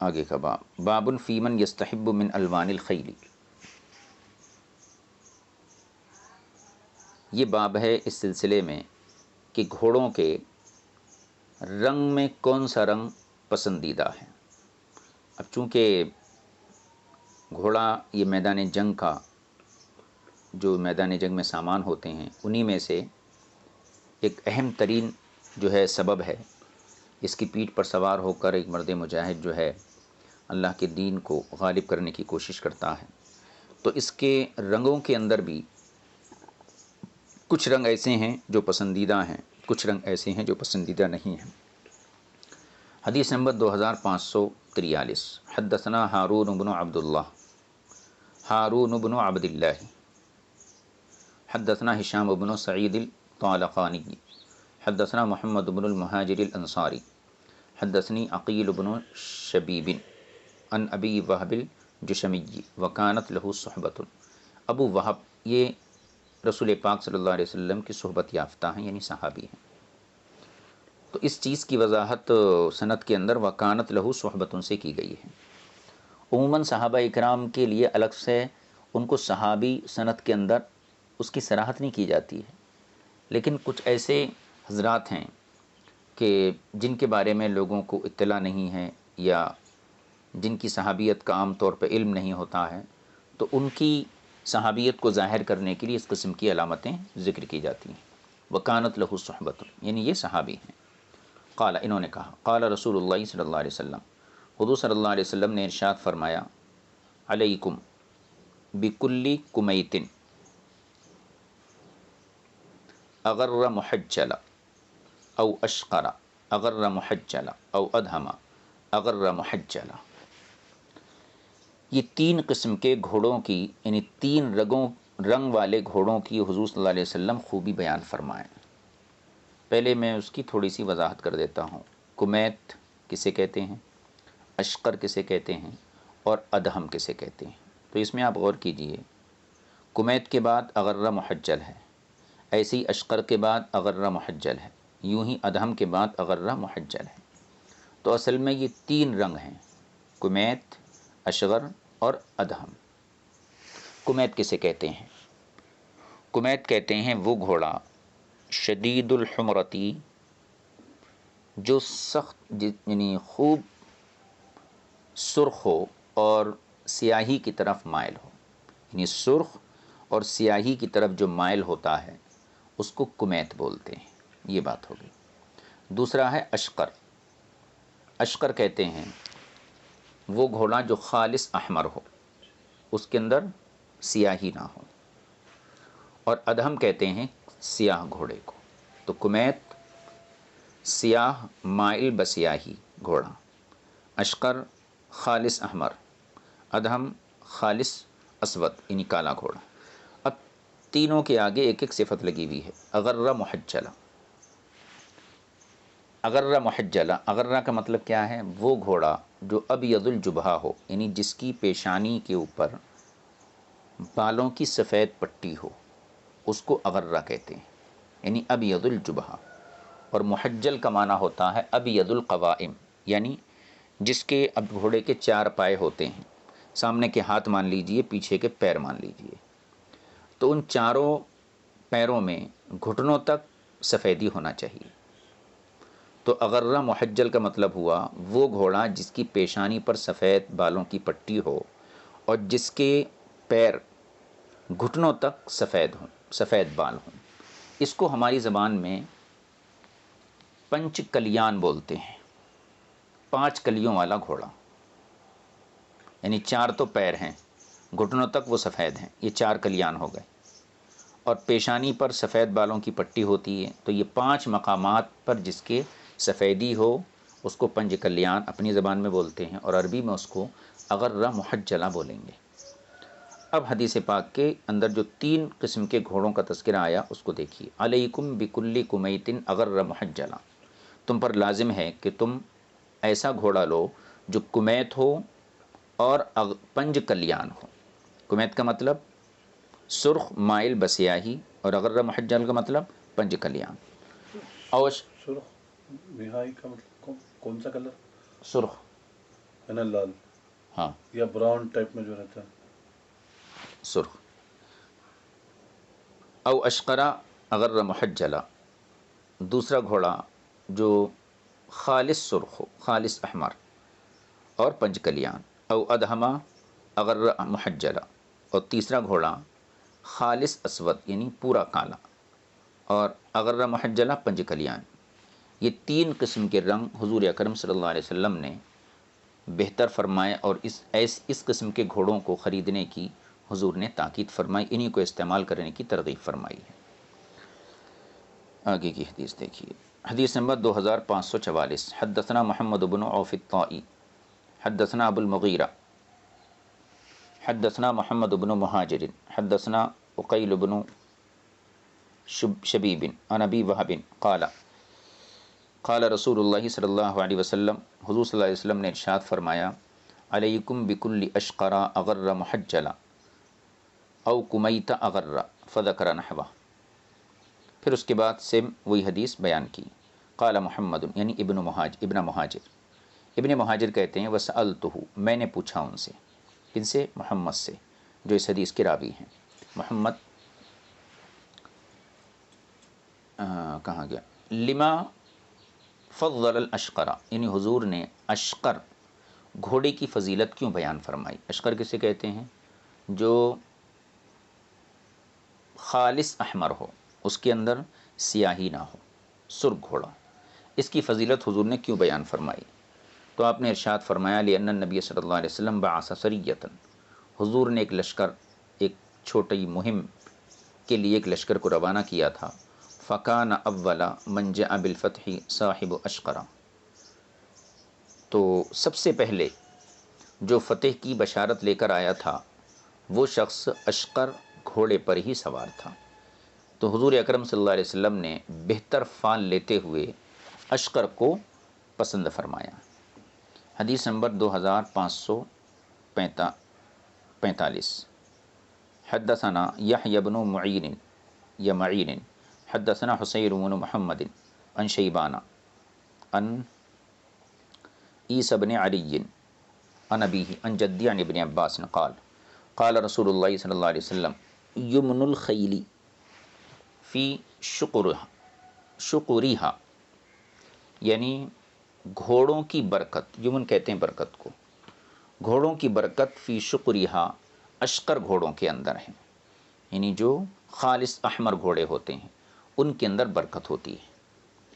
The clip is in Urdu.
آگے کا باب، باب فیمن یستحب من الوان الخیل، یہ باب ہے اس سلسلے میں کہ گھوڑوں کے رنگ میں کون سا رنگ پسندیدہ ہے۔ اب چونکہ گھوڑا یہ میدان جنگ کا، جو میدان جنگ میں سامان ہوتے ہیں انہی میں سے ایک اہم ترین جو ہے سبب ہے، اس کی پیٹھ پر سوار ہو کر ایک مرد مجاہد جو ہے اللہ کے دین کو غالب کرنے کی کوشش کرتا ہے، تو اس کے رنگوں کے اندر بھی کچھ رنگ ایسے ہیں جو پسندیدہ ہیں، کچھ رنگ ایسے ہیں جو پسندیدہ نہیں ہیں۔ حدیث نمبر 2543، حدثنا ہارون بن عبداللہ حدثنا ہشام بن سعید الطالقانی حدثنا محمد بن المہاجر الانصاری حدثنی عقیل بن شبیب عن ابی وہب الجشمی وکانت لہ صحبۃ۔ ابو وہب یہ رسول پاک صلی اللہ علیہ وسلم کی صحبت یافتہ ہیں، یعنی صحابی ہیں۔ تو اس چیز کی وضاحت سند کے اندر وکانت لہ صحبتوں سے کی گئی ہے۔ عموماً صحابہ اکرام کے لیے الگ سے ان کو صحابی سند کے اندر اس کی صراحت نہیں کی جاتی ہے، لیکن کچھ ایسے حضرات ہیں کہ جن کے بارے میں لوگوں کو اطلاع نہیں ہے یا جن کی صحابیت کا عام طور پہ علم نہیں ہوتا ہے، تو ان کی صحابیت کو ظاہر کرنے کے لیے اس قسم کی علامتیں ذکر کی جاتی ہیں۔ وکانت لہ صحبۃ، یعنی یہ صحابی ہیں۔ قال، انہوں نے کہا، قال رسول اللہ صلی اللہ علیہ وسلم، حضور صلی اللہ علیہ وسلم نے ارشاد فرمایا، علیکم بکل کمیت اغر محجل او اشقر اغر محجل او ادہم اغر محجل۔ یہ تین قسم کے گھوڑوں کی، یعنی تین رنگ والے گھوڑوں کی حضور صلی اللہ علیہ وسلم خوبی بیان فرمائیں۔ پہلے میں اس کی تھوڑی سی وضاحت کر دیتا ہوں۔ کمیت کسے کہتے ہیں، اشقر کسے کہتے ہیں، اور ادہم کسے کہتے ہیں۔ تو اس میں آپ غور کیجئے، کمیت کے بعد اغر محجل ہے، ایسے ہی اشقر کے بعد اغر محجل ہے، یوں ہی ادہم کے بعد اغر محجل ہے۔ تو اصل میں یہ تین رنگ ہیں، کمیت، اشغر اور ادہم۔ کمیت کسے کہتے ہیں؟ کمیت کہتے ہیں وہ گھوڑا شدید الحمرتی، جو سخت یعنی خوب سرخ ہو اور سیاہی کی طرف مائل ہو، یعنی سرخ اور سیاہی کی طرف جو مائل ہوتا ہے اس کو کمیت بولتے ہیں۔ یہ بات ہوگی۔ دوسرا ہے اشقر۔ اشقر کہتے ہیں وہ گھوڑا جو خالص احمر ہو، اس کے اندر سیاہی نہ ہو، اور ادہم کہتے ہیں سیاہ گھوڑے کو۔ تو کمیت سیاہ مائل بسیاہی گھوڑا، اشقر خالص احمر، ادہم خالص اسود یعنی کالا گھوڑا۔ اب تینوں کے آگے ایک ایک صفت لگی ہوئی ہے۔ اغر محجلہ، اغر محجلہ، اغرہ کا مطلب کیا ہے؟ وہ گھوڑا جو ابیض الجبہہ ہو، یعنی جس کی پیشانی کے اوپر بالوں کی سفید پٹی ہو، اس کو اغرہ کہتے ہیں، یعنی ابیض الجبہہ۔ اور محجل کا معنی ہوتا ہے ابیض القوائم، یعنی جس کے اب گھوڑے کے چار پائے ہوتے ہیں، سامنے کے ہاتھ مان لیجئے، پیچھے کے پیر مان لیجئے، تو ان چاروں پیروں میں گھٹنوں تک سفیدی ہونا چاہیے۔ تو اغرہ محجل کا مطلب ہوا وہ گھوڑا جس کی پیشانی پر سفید بالوں کی پٹی ہو اور جس کے پیر گھٹنوں تک سفید بال ہوں۔ اس کو ہماری زبان میں پنچ کلیان بولتے ہیں، 5 کلیوں والا گھوڑا، یعنی 4 تو پیر ہیں، گھٹنوں تک وہ سفید ہیں، یہ 4 کلیان ہو گئے، اور پیشانی پر سفید بالوں کی پٹی ہوتی ہے۔ تو یہ 5 مقامات پر جس کے سفیدی ہو اس کو پنج کلیان اپنی زبان میں بولتے ہیں، اور عربی میں اس کو اغرہ محجلہ بولیں گے۔ اب حدیث پاک کے اندر جو 3 قسم کے گھوڑوں کا تذکرہ آیا اس کو دیکھیے۔ علیکم بکل کمیت اغرہ محجلہ، تم پر لازم ہے کہ تم ایسا گھوڑا لو جو کمیت ہو اور پنج کلیان ہو۔ کمیت کا مطلب سرخ مائل بسیاہی، اور اغرہ محجل کا مطلب پنج کلیان۔ اور سرخ نہائی کا مطلب کون سا کلر؟ سرخ ہے نا لال، ہاں یا براؤن ٹائپ میں جو رہتا ہے. سرخ. او اشقرا اغر محجلا، دوسرا گھوڑا جو خالص سرخ ہو، خالص احمر اور پنج کلیان. او ادہما اغر محجلا، اور تیسرا گھوڑا خالص اسود یعنی پورا کالا، اور اغر محجلا پنج کلیان. یہ تین قسم کے رنگ حضور اکرم صلی اللہ علیہ وسلم نے بہتر فرمائے، اور اس قسم کے گھوڑوں کو خریدنے کی حضور نے تاکید فرمائی، انہی کو استعمال کرنے کی ترغیب فرمائی ہے. آگے کی حدیث دیکھیے. حدیث نمبر 2544. حدثنا محمد بن عوف الطائی حدثنا ابو المغیرہ حدثنا محمد بن مہاجر حدثنا عقیل بن شبیب عن ابی وہب قال قال رسول اللہ صلی اللہ علیہ وسلم، حضور صلی اللہ علیہ وسلم نے ارشاد فرمایا، علیکم بکل اشقرا اغر محجلا او کمیت اغر، فذکر نحوہ. پھر اس کے بعد سے وہی حدیث بیان کی. قال محمد یعنی ابن مہاجر. ابن مہاجر کہتے ہیں وسألتہ، میں نے پوچھا ان سے. کن سے؟ محمد سے، جو اس حدیث کے راوی ہیں. محمد کہاں گیا؟ لما فضل الاشقر، یعنی حضور نے اشقر گھوڑے کی فضیلت کیوں بیان فرمائی. اشقر کسے کہتے ہیں؟ جو خالص احمر ہو، اس کے اندر سیاہی نہ ہو، سرخ گھوڑا. اس کی فضیلت حضور نے کیوں بیان فرمائی؟ تو آپ نے ارشاد فرمایا لأن النبی صلی اللہ علیہ وسلم بعث سریۃ، حضور نے ایک لشکر، ایک چھوٹی مہم کے لیے ایک لشکر کو روانہ کیا تھا. فکان اول من جاء بالفتح صاحب اشقرا، تو سب سے پہلے جو فتح کی بشارت لے کر آیا تھا وہ شخص اشقر گھوڑے پر ہی سوار تھا. تو حضور اکرم صلی اللہ علیہ وسلم نے بہتر فال لیتے ہوئے اشقر کو پسند فرمایا. حدیث نمبر 2545. حدثنا یحیی بن معین حدثنا حسین بن محمد عن شیبان عن عیسی بن علی عن ابیہ عن جدی عن ابن عباس قال قال رسول اللہ صلی اللہ علیہ وسلم یمن الخیل فی شقریہا، یعنی گھوڑوں کی برکت، یمن کہتے ہیں برکت کو، گھوڑوں کی برکت فی شقریہا اشقر گھوڑوں کے اندر ہے، یعنی جو خالص احمر گھوڑے ہوتے ہیں ان کے اندر برکت ہوتی ہے.